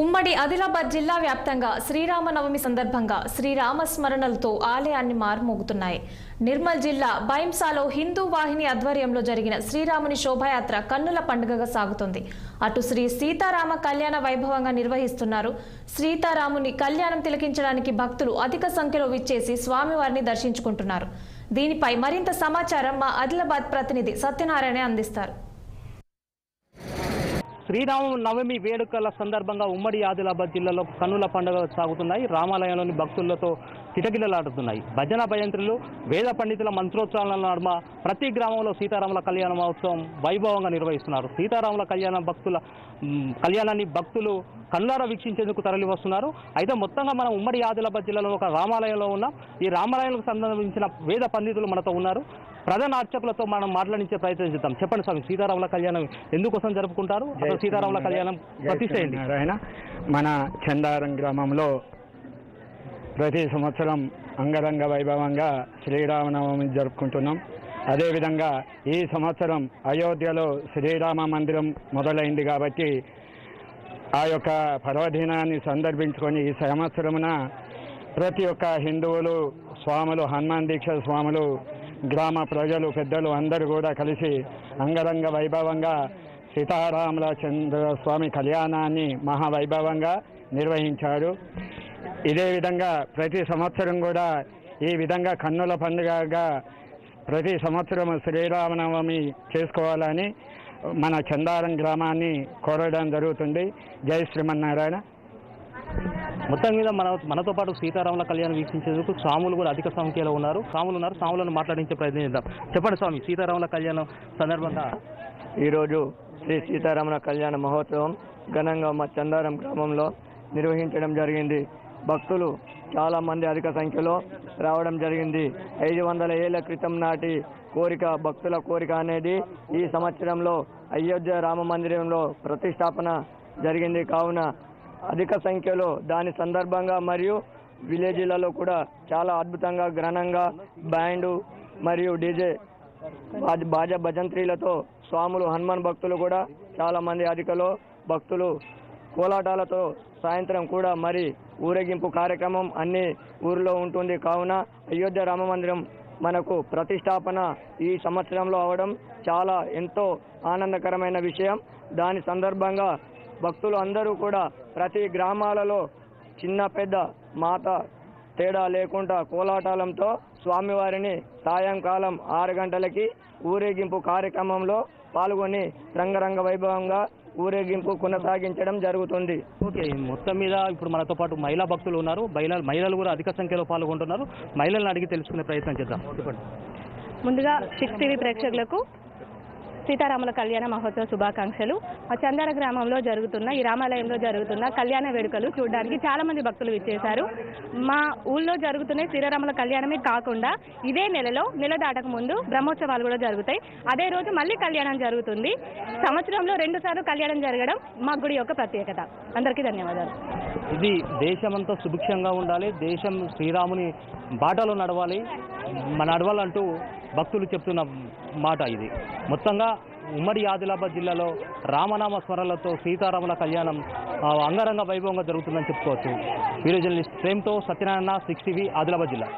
ఉమ్మడి ఆదిలాబాద్ జిల్లా వ్యాప్తంగా శ్రీరామనవమి సందర్భంగా శ్రీరామ స్మరణలతో ఆలయాన్ని మారుమోగుతున్నాయి. నిర్మల్ జిల్లా బైంసాలో హిందూ వాహిని ఆధ్వర్యంలో జరిగిన శ్రీరాముని శోభాయాత్ర కన్నుల పండుగగా సాగుతుంది. అటు శ్రీ సీతారామ కళ్యాణ వైభవంగా నిర్వహిస్తున్నారు. సీతారాముని కళ్యాణం తిలకించడానికి భక్తులు అధిక సంఖ్యలో విచ్చేసి స్వామివారిని దర్శించుకుంటున్నారు. దీనిపై మరింత సమాచారం మా ఆదిలాబాద్ ప్రతినిధి సత్యనారాయణ అందిస్తారు. శ్రీరామ నవమి వేడుకల సందర్భంగా ఉమ్మడి ఆదిలాబాద్ జిల్లాలో కన్నుల పండుగ సాగుతున్నాయి. రామాలయంలోని భక్తులతో కిటకిటలాడుతున్నాయి. భజన భయంత్రులు, వేద పండితుల మంత్రోత్సవాల నడుమ ప్రతి గ్రామంలో సీతారాముల కళ్యాణ మహోత్సవం వైభవంగా నిర్వహిస్తున్నారు. సీతారాముల కళ్యాణాన్ని భక్తులు కళ్ళారా వీక్షించేందుకు తరలి వస్తున్నారు. అయితే మొత్తంగా మనం ఉమ్మడి ఆదిలాబాద్ జిల్లాలో ఒక రామాలయంలో ఉన్నాం. ఈ రామాలయానికి సంబంధించిన వేద పండితులు మనతో ఉన్నారు. ప్రధాన అర్చకులతో మనం మాట్లాడించే ప్రయత్నం చేద్దాం. చెప్పండి స్వామి, సీతారాముల కళ్యాణం ఎందుకోసం జరుపుకుంటారు? సీతారాముల కళ్యాణం ప్రతిష్ట ఏంటి? మన చందారం గ్రామంలో ప్రతి సంవత్సరం అంగరంగ వైభవంగా శ్రీరామనవమి జరుపుకుంటున్నాం. అదేవిధంగా ఈ సంవత్సరం అయోధ్యలో శ్రీరామ మందిరం మొదలైంది కాబట్టి ఆ యొక్క పర్వదినాన్ని సందర్భించుకొని ఈ సంవత్సరమున ప్రతి ఒక్క హిందువులు, స్వాములు, హనుమాన్ దీక్ష స్వాములు, గ్రామ ప్రజలు, పెద్దలు అందరూ కూడా కలిసి అంగరంగ వైభవంగా సీతారాముల చంద్ర స్వామి కళ్యాణాన్ని మహావైభవంగా నిర్వహించారు. ఇదే విధంగా ప్రతి సంవత్సరం కూడా ఈ విధంగా కన్నుల పండుగగా ప్రతి సంవత్సరం శ్రీరామనవమి చేసుకోవాలని మన చందారం గ్రామాన్ని కోరడం జరుగుతుంది. జై శ్రీమన్నారాయణ. మొత్తం మీద మనతో పాటు సీతారాముల కళ్యాణం వీక్షించేందుకు స్వాములు కూడా అధిక సంఖ్యలో ఉన్నారు. స్వాములను మాట్లాడించే ప్రయత్నం చేద్దాం. చెప్పండి స్వామి, సీతారాముల కళ్యాణం సందర్భంగా ఈరోజు శ్రీ సీతారాముల కళ్యాణ మహోత్సవం ఘనంగా మా చందారం గ్రామంలో నిర్వహించడం జరిగింది. భక్తులు చాలామంది అధిక సంఖ్యలో రావడం జరిగింది. 500 ఏళ్ల క్రితం నాటి కోరిక, భక్తుల కోరిక అనేది ఈ సంవత్సరంలో అయోధ్య రామ మందిరంలో ప్రతిష్టాపన జరిగింది. కావున అధిక సంఖ్యలో దాని సందర్భంగా మరియు విలేజ్లలో కూడా చాలా అద్భుతంగా ఘనంగా బ్యాండు మరియు డీజే బాజా భజంత్రీలతో స్వాములు, హనుమాన్ భక్తులు కూడా చాలామంది అధికలో భక్తులు కోలాటాలతో సాయంత్రం కూడా మరి ఊరేగింపు కార్యక్రమం అన్ని ఊరిలో ఉంటుంది. కావున అయోధ్య రామ మందిరం మనకు ప్రతిష్టాపన ఈ సంవత్సరంలో అవడం చాలా ఎంతో ఆనందకరమైన విషయం. దాని సందర్భంగా భక్తులు అందరూ కూడా ప్రతి గ్రామాలలో చిన్న పెద్ద మాత తేడా లేకుండా కోలాటాలంతో స్వామివారిని సాయంకాలం 6 గంటలకి ఊరేగింపు కార్యక్రమంలో పాల్గొని రంగరంగ వైభవంగా ఊరేగింపు కొనసాగించడం జరుగుతుంది. ఓకే, మొత్తం మీద ఇప్పుడు మనతో పాటు మహిళా భక్తులు ఉన్నారు. మహిళలు కూడా అధిక సంఖ్యలో పాల్గొంటున్నారు. మహిళలను అడిగి తెలుసుకునే ప్రయత్నం చేద్దాం. ముందుగా 6 టీవీ ప్రేక్షకులకు సీతారాముల కళ్యాణ మహోత్సవ శుభాకాంక్షలు. ఆ చందార గ్రామంలో జరుగుతున్న ఈ రామాలయంలో జరుగుతున్న కళ్యాణ వేడుకలు చూడడానికి చాలా మంది భక్తులు విచ్చేశారు. మా ఊళ్ళో జరుగుతున్న శ్రీరాముల కళ్యాణమే కాకుండా ఇదే నెల దాటక ముందు బ్రహ్మోత్సవాలు కూడా జరుగుతాయి. అదే రోజు మళ్ళీ కళ్యాణం జరుగుతుంది. సంవత్సరంలో 2 సార్లు కళ్యాణం జరగడం మా గుడి యొక్క ప్రత్యేకత. అందరికీ ధన్యవాదాలు. ఇది దేశమంతా సుభిక్షంగా ఉండాలి, దేశం శ్రీరాముని బాటలో నడవాలంటూ భక్తులు చెప్తున్న మాట ఇది. మొత్తంగా ఉమ్మడి ఆదిలాబాద్ జిల్లాలో రామనామ స్మరణలతో సీతారాముల కళ్యాణం అంగరంగ వైభవంగా జరుగుతుందని చెప్పుకోవచ్చు. వీడియో జర్నలిస్ట్ ప్రేమ్తో సత్యనారాయణ, 6 టీవీ ఆదిలాబాద్ జిల్లా.